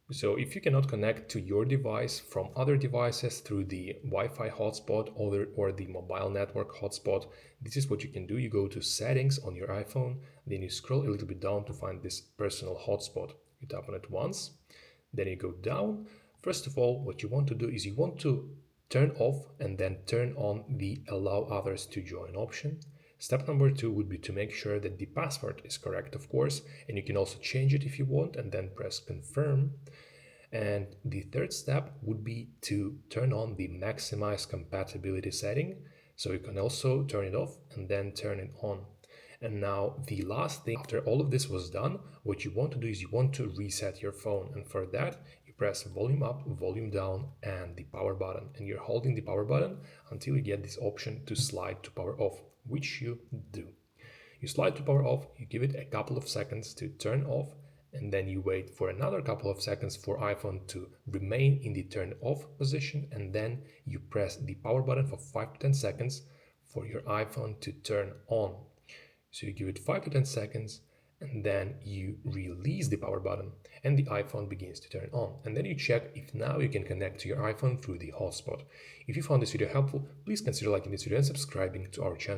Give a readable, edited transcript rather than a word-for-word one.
So if you cannot connect to your device from other devices through the Wi-Fi hotspot or the mobile network hotspot, this is what you can do. You go to settings on your iPhone, then you scroll a little bit down to find this personal hotspot. You tap on it once, then you go down. First of all, what you want to do is you want to turn off and then turn on the allow others to join option. Step number 2 would be to make sure that the password is correct, of course, and you can also change it if you want and then press confirm. And the third step would be to turn on the maximize compatibility setting. So you can also turn it off and then turn it on. And now the last thing, after all of this was done, what you want to do is you want to reset your phone. And for that, you press volume up, volume down, and the power button. And you're holding the power button until you get this option to slide to power off, which you do. You slide to power off, you give it a couple of seconds to turn off, and then you wait for another couple of seconds for iPhone to remain in the turn off position, and then you press the power button for 5 to 10 seconds for your iPhone to turn on. So you give it 5 to 10 seconds, and then you release the power button and the iPhone begins to turn on. And then you check if now you can connect to your iPhone through the hotspot. If you found this video helpful, please consider liking this video and subscribing to our channel.